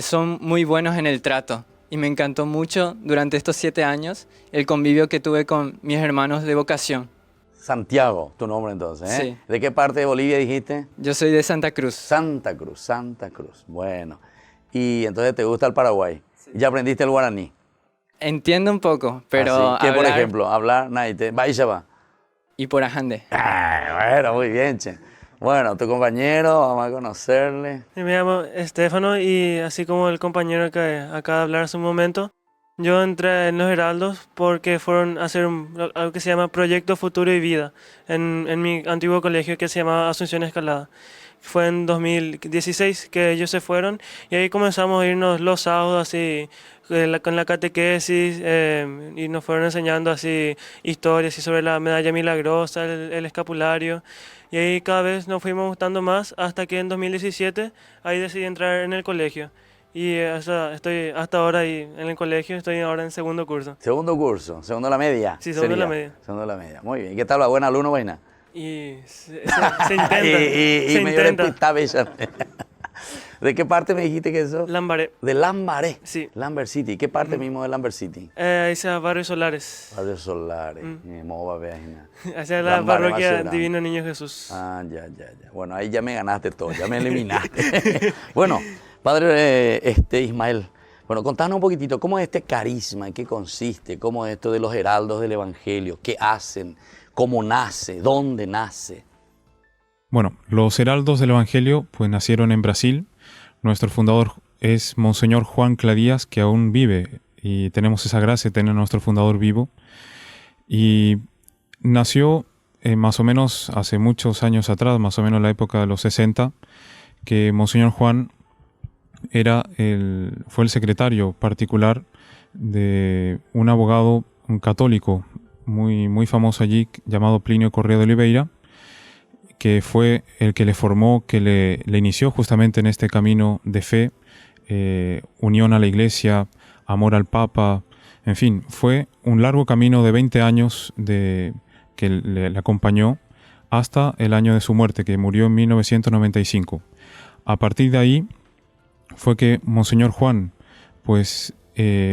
son muy buenos en el trato. Y me encantó mucho durante estos 7 años el convivio que tuve con mis hermanos de vocación. Santiago, tu nombre entonces, ¿eh? Sí. ¿De qué parte de Bolivia dijiste? Yo soy de Santa Cruz. Santa Cruz, Santa Cruz. Bueno. Y entonces te gusta el Paraguay. Sí. ¿Ya aprendiste el guaraní? Entiendo un poco, pero ¿Qué, por hablar- ejemplo? Hablar, naite, baishaba. y por Ajande. Bueno, muy bien, che. Bueno, tu compañero, vamos a conocerle. Me llamo Estefano y así como el compañero que acaba de hablar hace un momento, yo entré en los Heraldos porque fueron a hacer algo que se llama Proyecto Futuro y Vida en mi antiguo colegio que se llamaba Asunción Escalada. Fue en 2016 que ellos se fueron y ahí comenzamos a irnos los sábados así con la catequesis y nos fueron enseñando así historias y sobre la medalla milagrosa, el escapulario. Y ahí cada vez nos fuimos gustando más hasta que en 2017 ahí decidí entrar en el colegio. Y estoy hasta ahora ahí en el colegio, estoy ahora en segundo curso. Segundo curso, segundo de la media. Sí, segundo de la media. Segundo de la media, muy bien. ¿Y qué tal la buena alumno, vaina? Y se intenta. y se medio intenta. repita, bella. ¿De qué parte me dijiste que eso? Lambaré. De Lambaré. Sí. Lambert City. ¿Qué parte mismo de Lambert City? Hacia Barrios Solares. Barrios Solares. Moba, veajina. Hacia la parroquia Divino Niño Jesús. Ah, ya. Bueno, ahí ya me ganaste todo, ya me eliminaste. Bueno, padre Ismael, bueno, contanos un poquitito, ¿cómo es este carisma? ¿En qué consiste? ¿Cómo es esto de los heraldos del Evangelio? ¿Qué hacen? ¿Cómo nace? ¿Dónde nace? Bueno, los heraldos del Evangelio pues nacieron en Brasil. Nuestro fundador es Monseñor Juan Cladías, que aún vive, y tenemos esa gracia de tener a nuestro fundador vivo. Y nació más o menos hace muchos años atrás, más o menos en la época de los 60, que Monseñor Juan fue el secretario particular de un abogado, un católico muy famoso allí, llamado Plinio Correa de Oliveira, que fue el que le formó, que le inició justamente en este camino de fe, unión a la Iglesia, amor al Papa, en fin, fue un largo camino de 20 años que le acompañó hasta el año de su muerte, que murió en 1995. A partir de ahí fue que Monseñor Juan pues,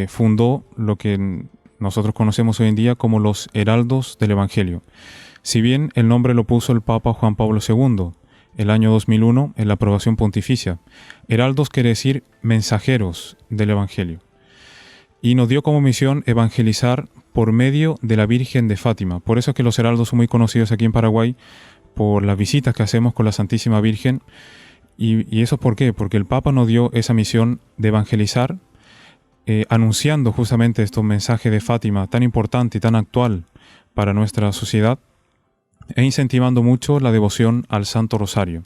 fundó lo que nosotros conocemos hoy en día como los Heraldos del Evangelio. Si bien el nombre lo puso el Papa Juan Pablo II, el año 2001, en la aprobación pontificia. Heraldos quiere decir mensajeros del Evangelio. Y nos dio como misión evangelizar por medio de la Virgen de Fátima. Por eso es que los heraldos son muy conocidos aquí en Paraguay, por las visitas que hacemos con la Santísima Virgen. ¿Y eso por qué? Porque el Papa nos dio esa misión de evangelizar, anunciando justamente estos mensajes de Fátima tan importante y tan actual para nuestra sociedad, e incentivando mucho la devoción al Santo Rosario.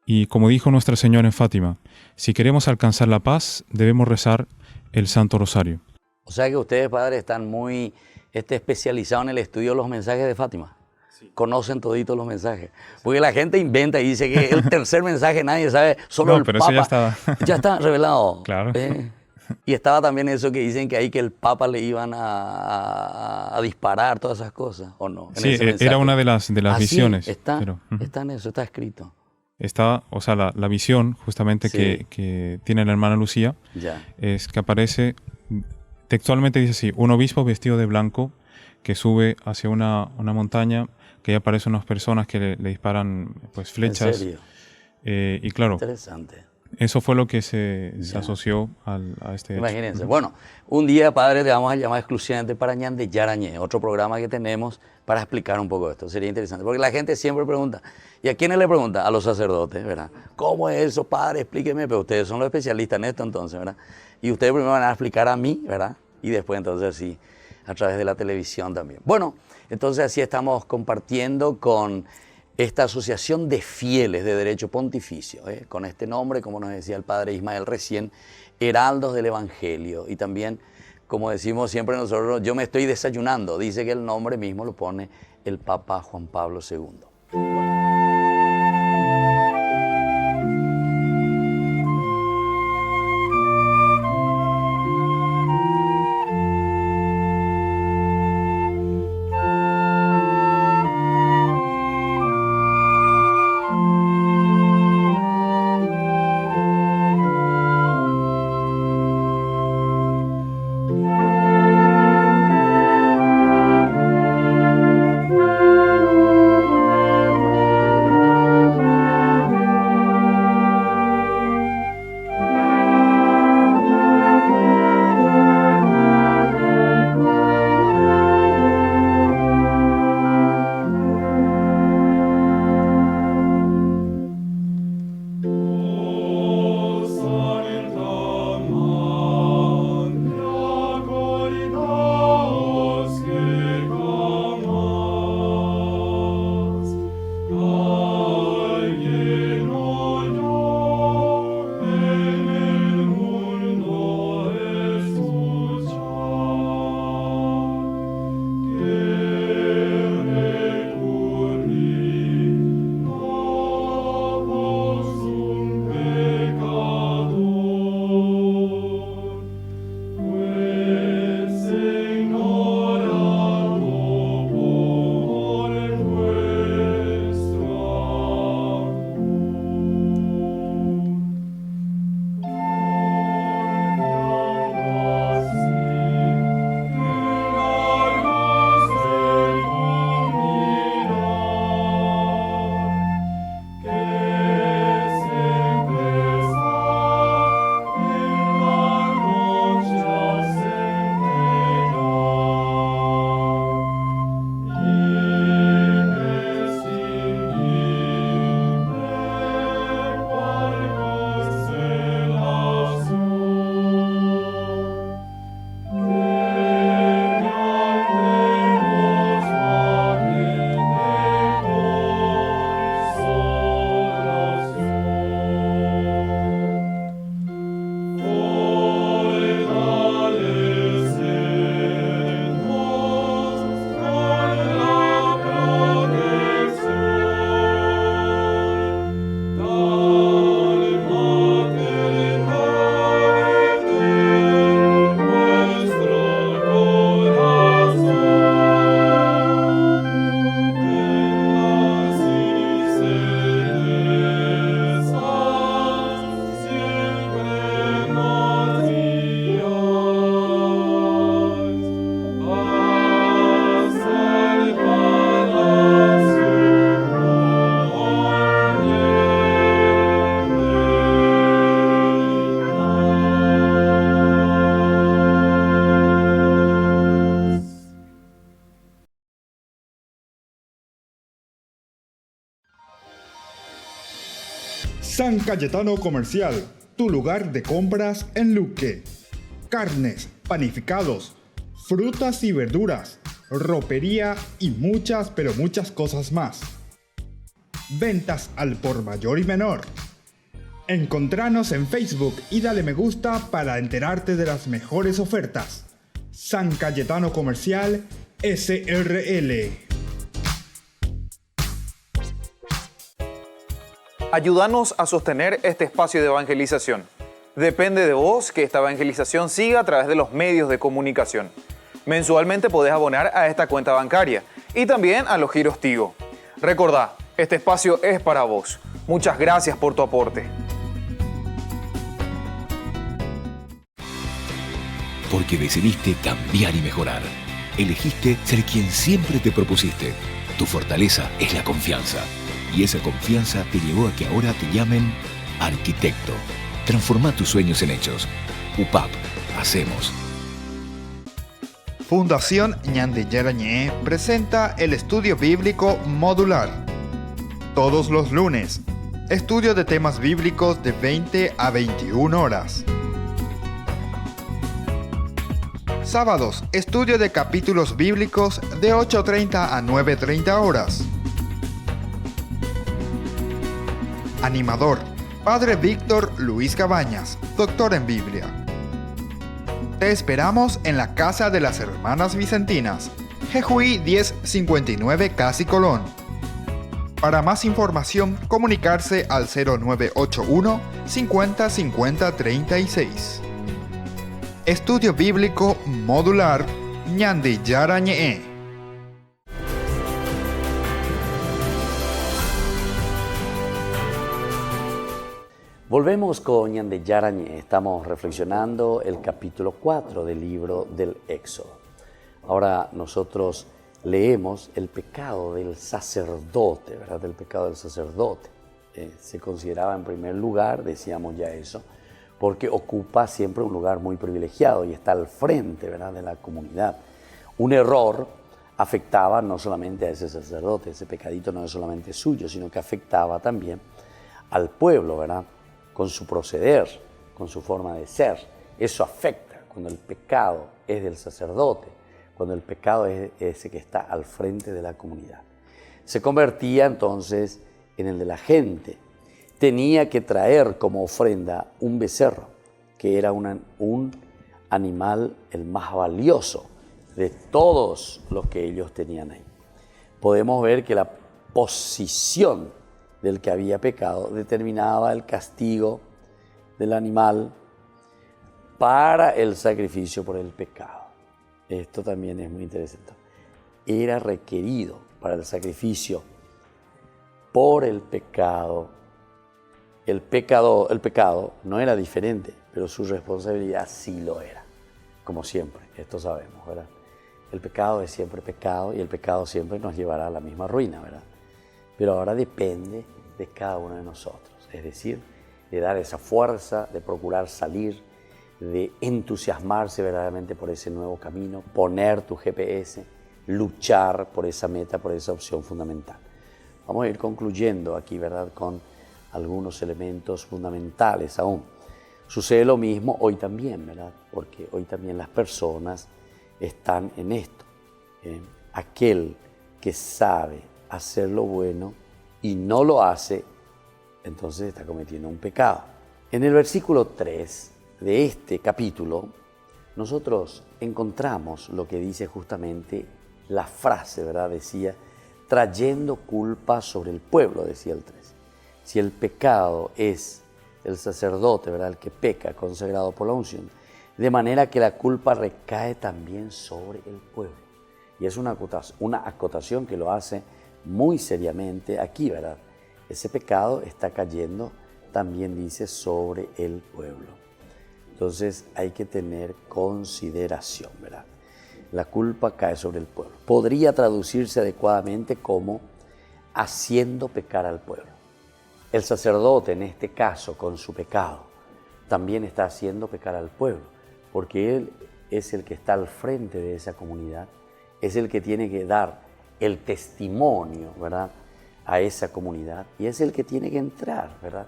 Y como dijo Nuestra Señora en Fátima, si queremos alcanzar la paz, debemos rezar el Santo Rosario. O sea que ustedes, padres, están muy especializados en el estudio de los mensajes de Fátima. Sí. Conocen toditos los mensajes. Porque la gente inventa y dice que el tercer mensaje nadie sabe, solo el pero Papa. Eso ya estaba. Ya está revelado. Claro. Y estaba también eso que dicen que ahí que el Papa le iban a disparar, todas esas cosas, ¿o no? Sí, era una de las visiones. Sí, está en eso, está escrito. Está, o sea, la visión justamente sí. que tiene la hermana Lucía ya. Es que aparece, textualmente dice así, un obispo vestido de blanco que sube hacia una montaña, que ahí aparecen unas personas que le disparan pues flechas. ¿En serio? Y claro. Interesante. Eso fue lo que se asoció a este hecho. Imagínense. Bueno, un día, padre, te vamos a llamar exclusivamente para Ñande Yarañé, otro programa que tenemos para explicar un poco esto. Sería interesante, porque la gente siempre pregunta. ¿Y a quiénes le pregunta? A los sacerdotes, ¿verdad? ¿Cómo es eso, padre? Explíqueme. Pero ustedes son los especialistas en esto entonces, ¿verdad? Y ustedes primero van a explicar a mí, ¿verdad? Y después entonces sí, a través de la televisión también. Bueno, entonces así estamos compartiendo con esta asociación de fieles de derecho pontificio, con este nombre, como nos decía el padre Ismael recién, Heraldos del Evangelio. Y también, como decimos siempre nosotros, yo me estoy desayunando. Dice que el nombre mismo lo pone el Papa Juan Pablo II. San Cayetano Comercial, tu lugar de compras en Luque. Carnes, panificados, frutas y verduras, ropería y muchas, pero muchas cosas más. Ventas al por mayor y menor. Encontranos en Facebook y dale me gusta para enterarte de las mejores ofertas. San Cayetano Comercial SRL. Ayúdanos a sostener este espacio de evangelización. Depende de vos que esta evangelización siga a través de los medios de comunicación. Mensualmente podés abonar a esta cuenta bancaria y también a los giros Tigo. Recordá, este espacio es para vos. Muchas gracias por tu aporte. Porque decidiste cambiar y mejorar. Elegiste ser quien siempre te propusiste. Tu fortaleza es la confianza. Y esa confianza te llevó a que ahora te llamen arquitecto. Transforma tus sueños en hechos. UPAP. Hacemos. Fundación Ñande Yarañé presenta el estudio bíblico modular. Todos los lunes, estudio de temas bíblicos de 20 a 21 horas. Sábados, estudio de capítulos bíblicos de 8:30 a 9:30 horas. Animador, Padre Víctor Luis Cabañas, doctor en Biblia. Te esperamos en la Casa de las Hermanas Vicentinas, Jejuí 1059 Casi Colón. Para más información, comunicarse al 0981 50 50 36. Estudio Bíblico Modular Ñande Yarañé. Volvemos con Ñande Yarañé. Estamos reflexionando el capítulo 4 del libro del Éxodo. Ahora nosotros leemos el pecado del sacerdote, ¿verdad? El pecado del sacerdote. Se consideraba en primer lugar, decíamos ya eso, porque ocupa siempre un lugar muy privilegiado y está al frente, ¿verdad?, de la comunidad. Un error afectaba no solamente a ese sacerdote, ese pecadito no es solamente suyo, sino que afectaba también al pueblo, ¿verdad?, con su proceder, con su forma de ser. Eso afecta cuando el pecado es del sacerdote, cuando el pecado es ese que está al frente de la comunidad. Se convertía entonces en el de la gente. Tenía que traer como ofrenda un becerro, que era un animal el más valioso de todos los que ellos tenían ahí. Podemos ver que la posición del que había pecado determinaba el castigo del animal para el sacrificio por el pecado. Esto también es muy interesante. Era requerido para el sacrificio por el pecado. El pecado no era diferente, pero su responsabilidad sí lo era. Como siempre, esto sabemos, ¿verdad? El pecado es siempre pecado y el pecado siempre nos llevará a la misma ruina, ¿verdad? Pero ahora depende de cada uno de nosotros, es decir, de dar esa fuerza, de procurar salir, de entusiasmarse verdaderamente por ese nuevo camino, poner tu GPS, luchar por esa meta, por esa opción fundamental. Vamos a ir concluyendo aquí, ¿verdad?, con algunos elementos fundamentales aún. Sucede lo mismo hoy también, ¿verdad?, porque hoy también las personas están en esto. Aquel que sabe hacer lo bueno y no lo hace, entonces está cometiendo un pecado. En el versículo 3 de este capítulo, nosotros encontramos lo que dice justamente la frase, ¿verdad? Decía, trayendo culpa sobre el pueblo, decía el 3. Si el pecado es el sacerdote, ¿verdad?, el que peca, consagrado por la unción, de manera que la culpa recae también sobre el pueblo. Y es una acotación que lo hace muy seriamente aquí, ¿verdad? Ese pecado está cayendo, también dice, sobre el pueblo. Entonces hay que tener consideración, ¿verdad? La culpa cae sobre el pueblo. Podría traducirse adecuadamente como haciendo pecar al pueblo. El sacerdote, en este caso, con su pecado, también está haciendo pecar al pueblo, porque él es el que está al frente de esa comunidad, es el que tiene que dar el testimonio, ¿verdad?, a esa comunidad, y es el que tiene que entrar, ¿verdad?,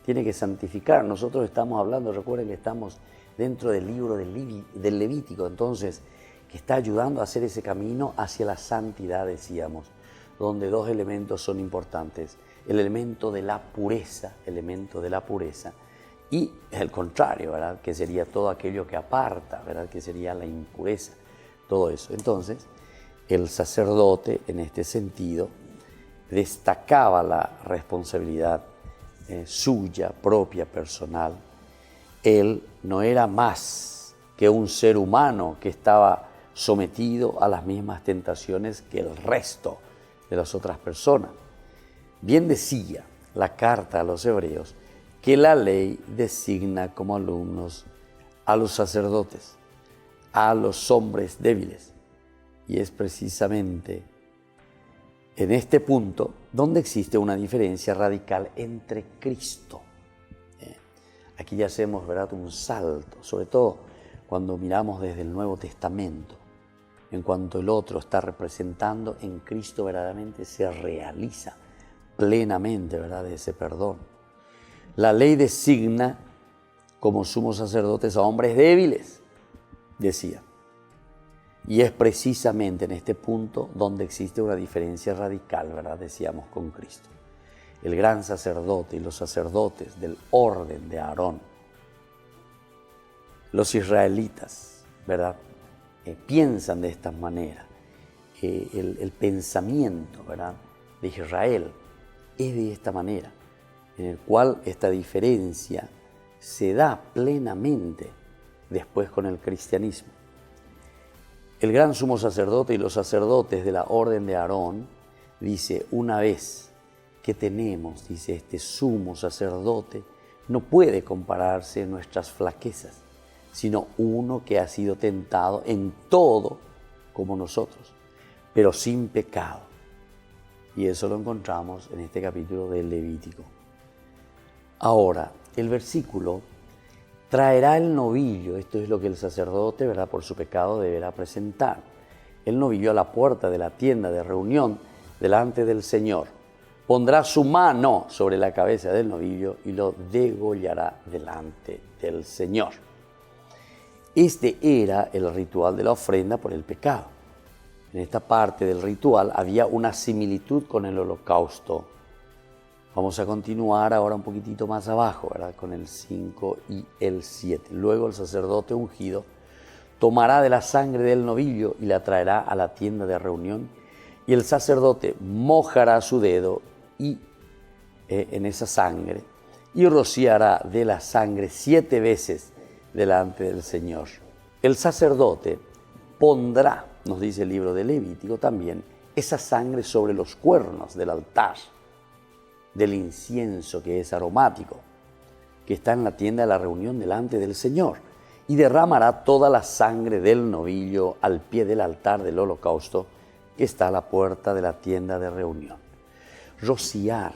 tiene que santificar. Nosotros estamos hablando, recuerden que estamos dentro del libro del Levítico, entonces, que está ayudando a hacer ese camino hacia la santidad, decíamos, donde dos elementos son importantes. El elemento de la pureza, y el contrario, ¿verdad? Que sería todo aquello que aparta, ¿verdad? Que sería la impureza, todo eso. Entonces, el sacerdote, en este sentido, destacaba la responsabilidad suya, propia, personal. Él no era más que un ser humano que estaba sometido a las mismas tentaciones que el resto de las otras personas. Bien decía la carta a los hebreos que la ley designa como alumnos a los sacerdotes, a los hombres débiles. Y es precisamente en este punto donde existe una diferencia radical entre Cristo. Aquí ya hacemos, ¿verdad?, un salto, sobre todo cuando miramos desde el Nuevo Testamento. En cuanto el otro está representando, en Cristo verdaderamente se realiza plenamente, ¿verdad?, ese perdón. La ley designa como sumos sacerdotes a hombres débiles, decía. Y es precisamente en este punto donde existe una diferencia radical, ¿verdad?, decíamos, con Cristo. El gran sacerdote y los sacerdotes del orden de Aarón, los israelitas, ¿verdad?, piensan de esta manera. El pensamiento, ¿verdad?, de Israel es de esta manera, en el cual esta diferencia se da plenamente después con el cristianismo. El gran sumo sacerdote y los sacerdotes de la orden de Aarón, dice, una vez que tenemos, dice, este sumo sacerdote, no puede compararse nuestras flaquezas, sino uno que ha sido tentado en todo como nosotros, pero sin pecado. Y eso lo encontramos en este capítulo del Levítico. Ahora, el versículo traerá el novillo, esto es lo que el sacerdote, ¿verdad?, por su pecado deberá presentar. El novillo a la puerta de la tienda de reunión delante del Señor. Pondrá su mano sobre la cabeza del novillo y lo degollará delante del Señor. Este era el ritual de la ofrenda por el pecado. En esta parte del ritual había una similitud con el holocausto. Vamos a continuar ahora un poquitito más abajo, ¿verdad?, con el 5 y el 7. Luego el sacerdote ungido tomará de la sangre del novillo y la traerá a la tienda de reunión, y el sacerdote mojará su dedo en esa sangre y rociará de la sangre 7 veces delante del Señor. El sacerdote pondrá, nos dice el libro de Levítico también, esa sangre sobre los cuernos del altar, del incienso que es aromático, que está en la tienda de la reunión delante del Señor, y derramará toda la sangre del novillo al pie del altar del holocausto que está a la puerta de la tienda de reunión. Rociar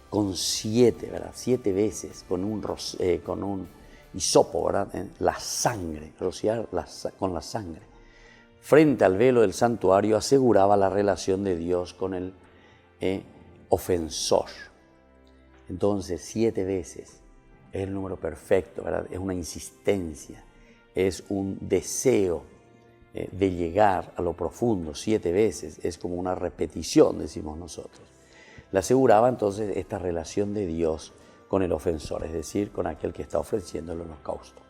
con 7, ¿verdad?, 7 veces con un hisopo, ¿verdad?, la sangre, rociar con la sangre frente al velo del santuario aseguraba la relación de Dios con el ofensor. Entonces, 7 veces es el número perfecto, ¿verdad? Es una insistencia, es un deseo de llegar a lo profundo. 7 veces es como una repetición, decimos nosotros. Le aseguraba entonces esta relación de Dios con el ofensor, es decir, con aquel que está ofreciendo el holocausto.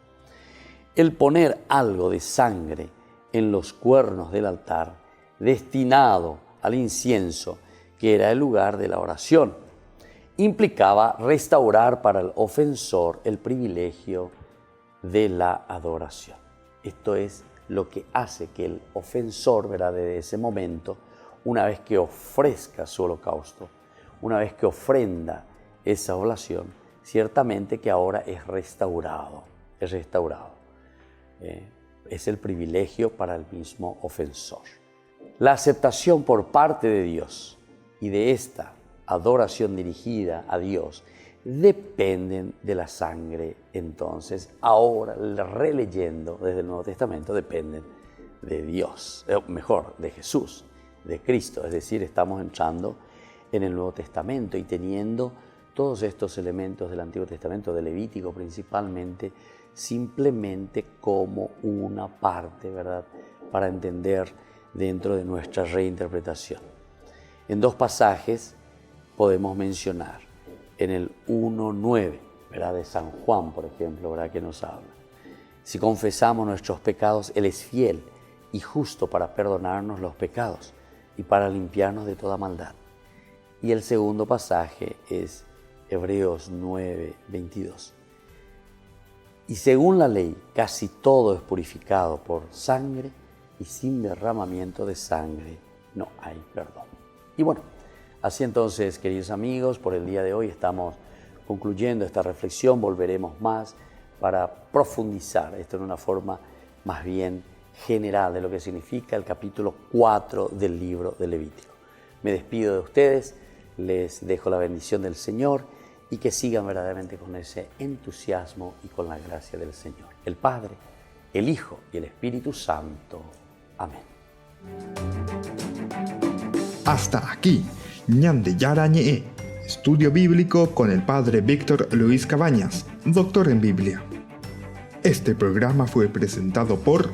El poner algo de sangre en los cuernos del altar, destinado al incienso, que era el lugar de la oración, implicaba restaurar para el ofensor el privilegio de la adoración. Esto es lo que hace que el ofensor, ¿verdad?, desde ese momento, una vez que ofrezca su holocausto, una vez que ofrenda esa oblación, ciertamente que ahora es restaurado, es restaurado. Es el privilegio para el mismo ofensor. La aceptación por parte de Dios y de esta adoración dirigida a Dios dependen de la sangre. Entonces, ahora, releyendo desde el Nuevo Testamento, dependen de Dios, mejor, de Jesús, de Cristo. Es decir, estamos entrando en el Nuevo Testamento y teniendo todos estos elementos del Antiguo Testamento, de Levítico principalmente, simplemente como una parte, ¿verdad?, para entender dentro de nuestra reinterpretación. En 2 pasajes podemos mencionar, en el 1:9, ¿verdad?, de San Juan, por ejemplo, ¿verdad?, que nos habla. Si confesamos nuestros pecados, Él es fiel y justo para perdonarnos los pecados y para limpiarnos de toda maldad. Y el segundo pasaje es Hebreos 9:22. Y según la ley, casi todo es purificado por sangre, y sin derramamiento de sangre no hay perdón. Y bueno, así entonces, queridos amigos, por el día de hoy estamos concluyendo esta reflexión. Volveremos más para profundizar esto en una forma más bien general de lo que significa el capítulo 4 del libro de Levítico. Me despido de ustedes, les dejo la bendición del Señor y que sigan verdaderamente con ese entusiasmo y con la gracia del Señor. El Padre, el Hijo y el Espíritu Santo. Amén. Hasta aquí, Ñande Yara Ñe, estudio bíblico con el Padre Víctor Luis Cabañas, doctor en Biblia. Este programa fue presentado por